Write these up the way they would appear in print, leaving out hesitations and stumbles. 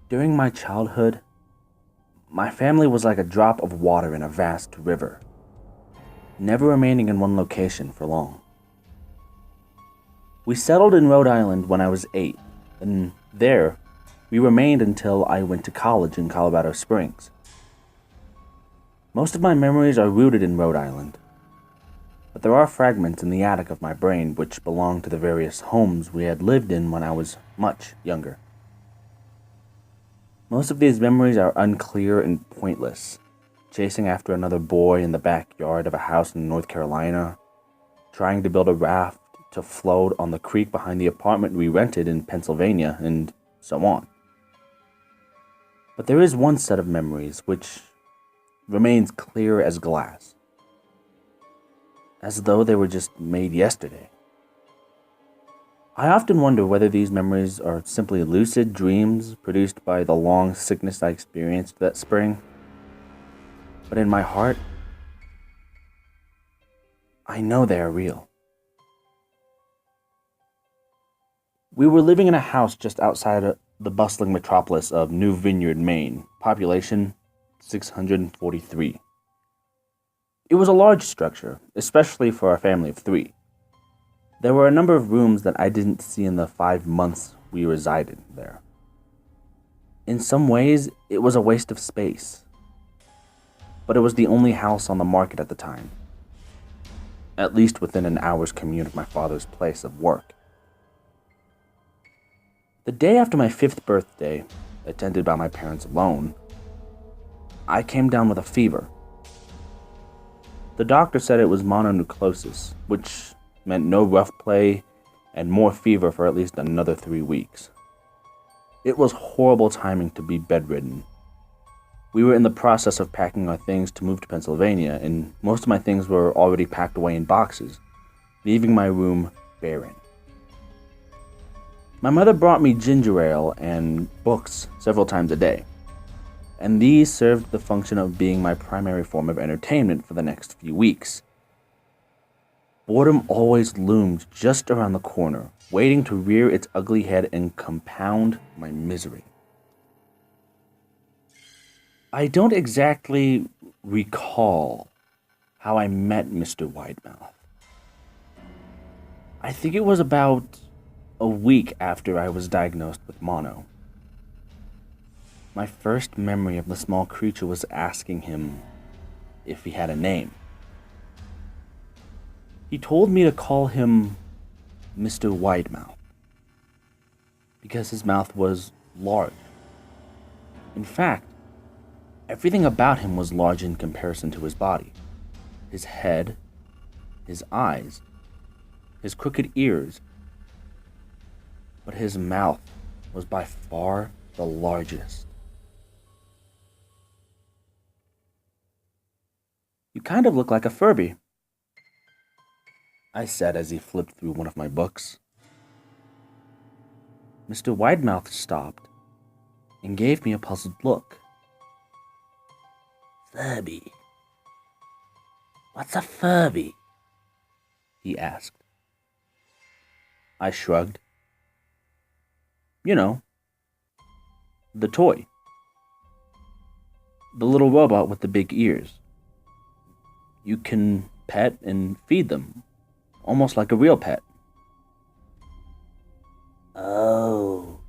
During my childhood, my family was like a drop of water in a vast river, never remaining in one location for long. We settled in Rhode Island when I was 8, and there, we remained until I went to college in Colorado Springs. Most of my memories are rooted in Rhode Island, but there are fragments in the attic of my brain which belong to the various homes we had lived in when I was much younger. Most of these memories are unclear and pointless, chasing after another boy in the backyard of a house in North Carolina, trying to build a raft to float on the creek behind the apartment we rented in Pennsylvania, and so on. But there is one set of memories which remains clear as glass, as though they were just made yesterday. I often wonder whether these memories are simply lucid dreams produced by the long sickness I experienced that spring. But in my heart, I know they are real. We were living in a house just outside the bustling metropolis of New Vineyard, Maine, population 643. It was a large structure, especially for a family of 3. There were a number of rooms that I didn't see in the 5 months we resided there. In some ways, it was a waste of space, but it was the only house on the market at the time, at least within an hour's commute of my father's place of work. The day after my 5th birthday, attended by my parents alone, I came down with a fever. The doctor said it was mononucleosis, which meant no rough play and more fever for at least another 3 weeks. It was horrible timing to be bedridden. We were in the process of packing our things to move to Pennsylvania, and most of my things were already packed away in boxes, leaving my room barren. My mother brought me ginger ale and books several times a day, and these served the function of being my primary form of entertainment for the next few weeks. Boredom always loomed just around the corner, waiting to rear its ugly head and compound my misery. I don't exactly recall how I met Mr. Widemouth. I think it was about a week after I was diagnosed with mono. My first memory of the small creature was asking him if he had a name. He told me to call him Mr. Widemouth because his mouth was large. In fact, everything about him was large in comparison to his body. His head, his eyes, his crooked ears. But his mouth was by far the largest. "You kind of look like a Furby," I said as he flipped through one of my books. Mr. Widemouth stopped and gave me a puzzled look. "Furby? What's a Furby?" he asked. I shrugged. "You know, the toy. The little robot with the big ears. You can pet and feed them, almost like a real pet." "Oh,"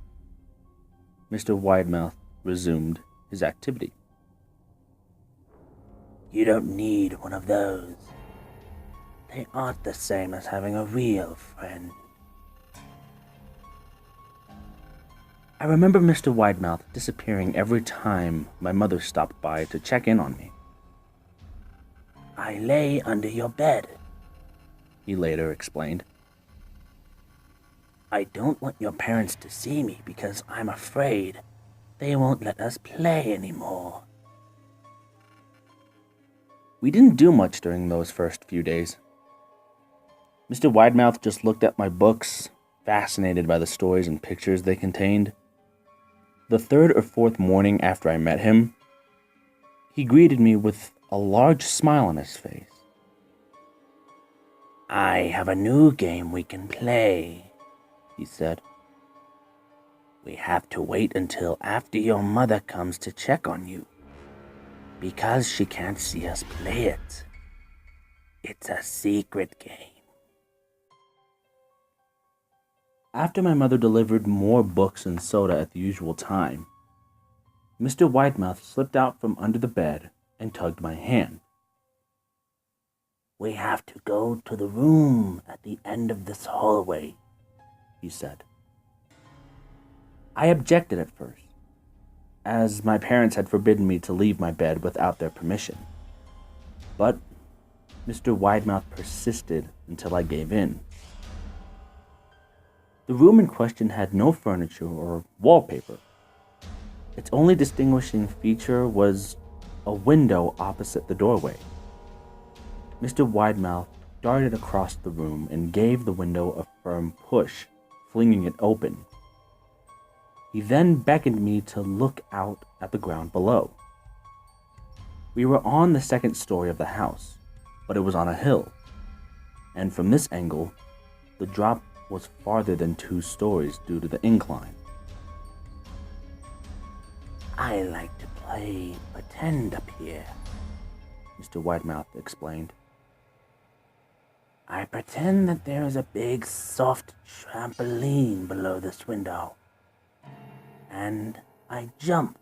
Mr. Widemouth resumed his activity. "You don't need one of those. They aren't the same as having a real friend." I remember Mr. Widemouth disappearing every time my mother stopped by to check in on me. "I lay under your bed," he later explained. "I don't want your parents to see me because I'm afraid they won't let us play anymore." We didn't do much during those first few days. Mr. Widemouth just looked at my books, fascinated by the stories and pictures they contained. The 3rd or 4th morning after I met him, he greeted me with a large smile on his face. "I have a new game we can play," he said. We have to wait until after your mother comes to check on you, because she can't see us play it. It's a secret game. After my mother delivered more books and soda at the usual time, Mr. Widemouth slipped out from under the bed and tugged my hand. We have to go to the room at the end of this hallway, he said. I objected at first, as my parents had forbidden me to leave my bed without their permission. But Mr. Widemouth persisted until I gave in. The room in question had no furniture or wallpaper. Its only distinguishing feature was a window opposite the doorway. Mr. Widemouth darted across the room and gave the window a firm push, flinging it open. He then beckoned me to look out at the ground below. We were on the second story of the house, but it was on a hill, and from this angle, the drop was farther than 2 stories due to the incline. I like to play pretend up here, Mr. Widemouth explained. I pretend that there is a big soft trampoline below this window, and I jump.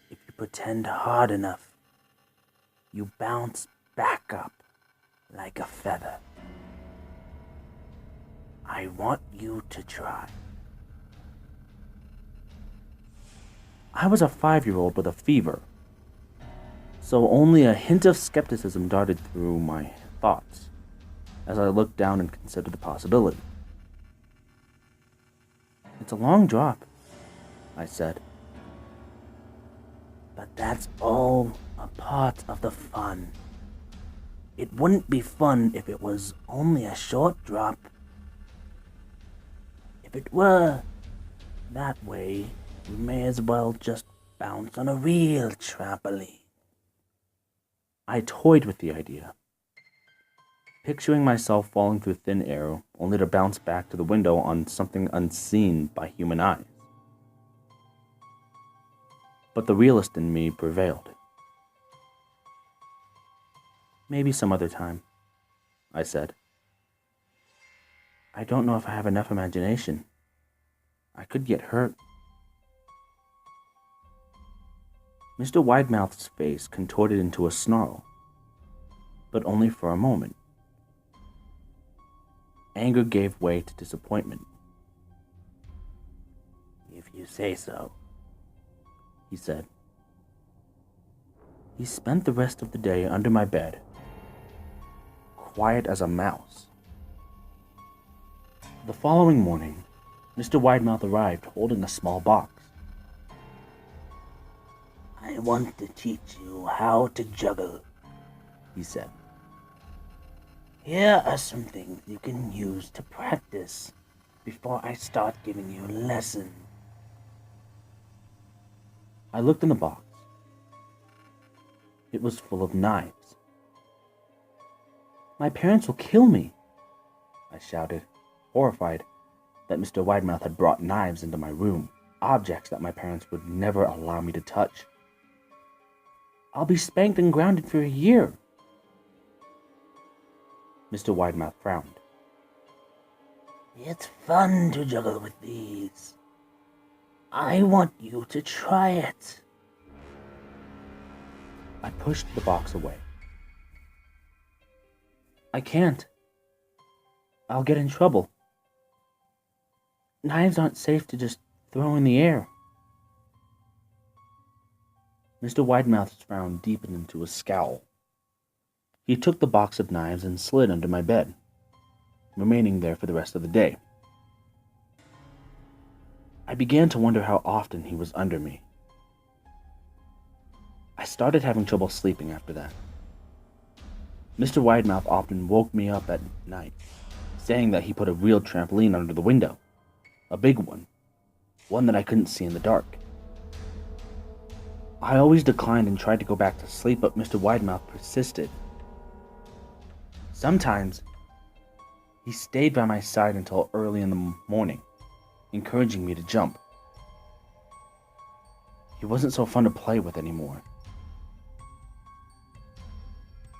If you pretend hard enough, you bounce back up like a feather. I want you to try. I was a 5-year-old with a fever, so only a hint of skepticism darted through my thoughts as I looked down and considered the possibility. It's a long drop, I said. But that's all a part of the fun. It wouldn't be fun if it was only a short drop. If it were that way, we may as well just bounce on a real trampoline. I toyed with the idea, picturing myself falling through thin air only to bounce back to the window on something unseen by human eyes. But the realist in me prevailed. Maybe some other time, I said. I don't know if I have enough imagination. I could get hurt. Mr. Widemouth's face contorted into a snarl, but only for a moment. Anger gave way to disappointment. If you say so, he said. He spent the rest of the day under my bed, quiet as a mouse. The following morning, Mr. Widemouth arrived holding a small box. I want to teach you how to juggle, he said. Here are some things you can use to practice before I start giving you a lesson. I looked in the box. It was full of knives. My parents will kill me, I shouted, horrified that Mr. Widemouth had brought knives into my room, objects that my parents would never allow me to touch. I'll be spanked and grounded for a year. Mr. Widemouth frowned. It's fun to juggle with these. I want you to try it. I pushed the box away. I can't. I'll get in trouble. Knives aren't safe to just throw in the air. Mr. Widemouth's frown deepened into a scowl. He took the box of knives and slid under my bed, remaining there for the rest of the day. I began to wonder how often he was under me. I started having trouble sleeping after that. Mr. Widemouth often woke me up at night, saying that he put a real trampoline under the window. A big one that I couldn't see in the dark. I always declined and tried to go back to sleep, but Mr. Widemouth persisted. Sometimes, he stayed by my side until early in the morning, encouraging me to jump. He wasn't so fun to play with anymore.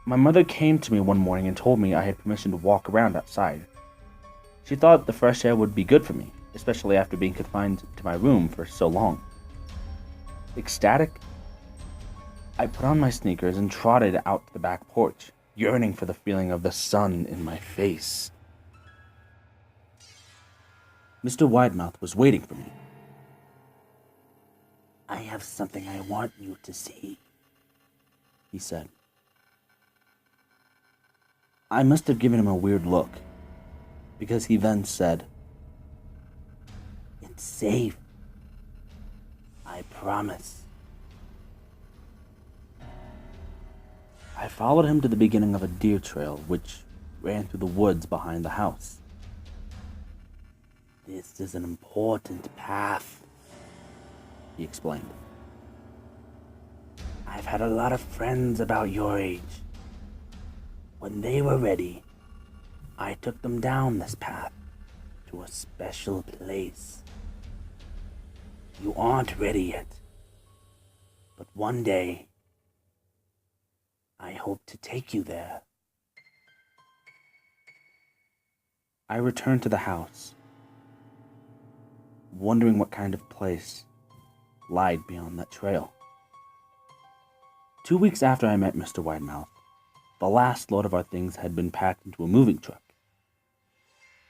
My mother came to me one morning and told me I had permission to walk around outside. She thought the fresh air would be good for me, especially after being confined to my room for so long. Ecstatic, I put on my sneakers and trotted out to the back porch, yearning for the feeling of the sun in my face. Mr. Widemouth was waiting for me. "I have something I want you to see," he said. I must have given him a weird look, because he then said, "It's safe. I promise." I followed him to the beginning of a deer trail which ran through the woods behind the house. "This is an important path," he explained. "I've had a lot of friends about your age. When they were ready, I took them down this path to a special place. You aren't ready yet, but one day, I hope to take you there." I returned to the house, wondering what kind of place lied beyond that trail. 2 weeks after I met Mr. Widemouth, the last load of our things had been packed into a moving truck.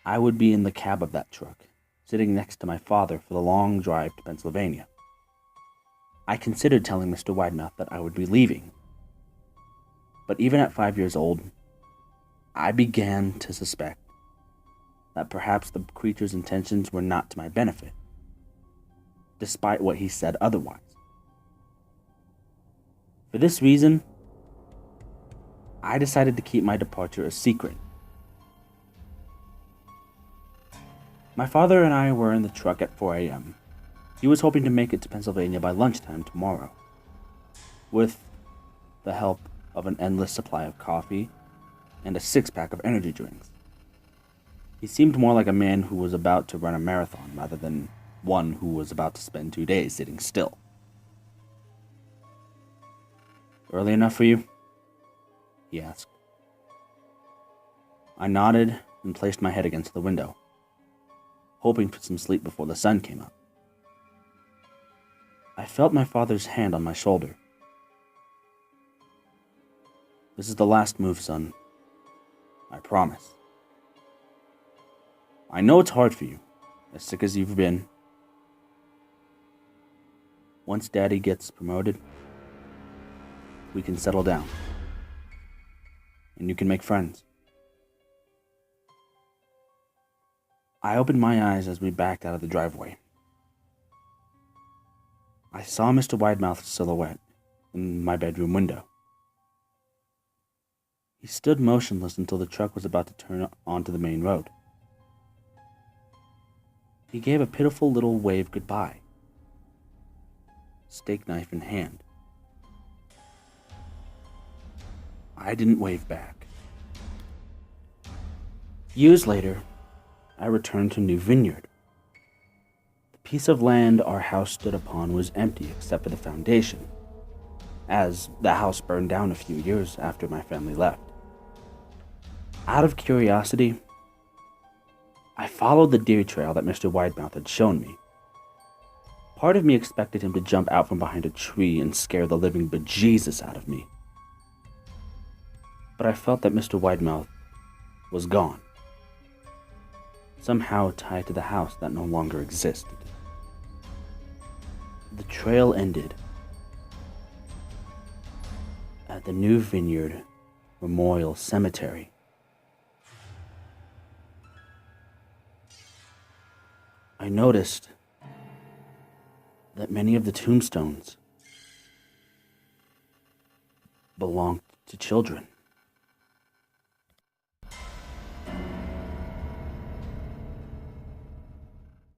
I would be in the cab of that truck, sitting next to my father for the long drive to Pennsylvania. I considered telling Mr. Widemouth that I would be leaving, but even at 5 years old, I began to suspect that perhaps the creature's intentions were not to my benefit, despite what he said otherwise. For this reason, I decided to keep my departure a secret. My father and I were in the truck at 4 a.m. He was hoping to make it to Pennsylvania by lunchtime tomorrow, with the help of an endless supply of coffee and a six-pack of energy drinks. He seemed more like a man who was about to run a marathon rather than one who was about to spend 2 days sitting still. "Early enough for you?" he asked. I nodded and placed my head against the window, hoping for some sleep before the sun came up. I felt my father's hand on my shoulder. "This is the last move, son. I promise. I know it's hard for you, as sick as you've been. Once Daddy gets promoted, we can settle down, and you can make friends." I opened my eyes as we backed out of the driveway. I saw Mr. Widemouth's silhouette in my bedroom window. He stood motionless until the truck was about to turn onto the main road. He gave a pitiful little wave goodbye, steak knife in hand. I didn't wave back. Years later, I returned to New Vineyard. The piece of land our house stood upon was empty except for the foundation, as the house burned down a few years after my family left. Out of curiosity, I followed the deer trail that Mr. Widemouth had shown me. Part of me expected him to jump out from behind a tree and scare the living bejesus out of me. But I felt that Mr. Widemouth was gone, somehow tied to the house that no longer existed. The trail ended at the New Vineyard Memorial Cemetery. I noticed that many of the tombstones belonged to children.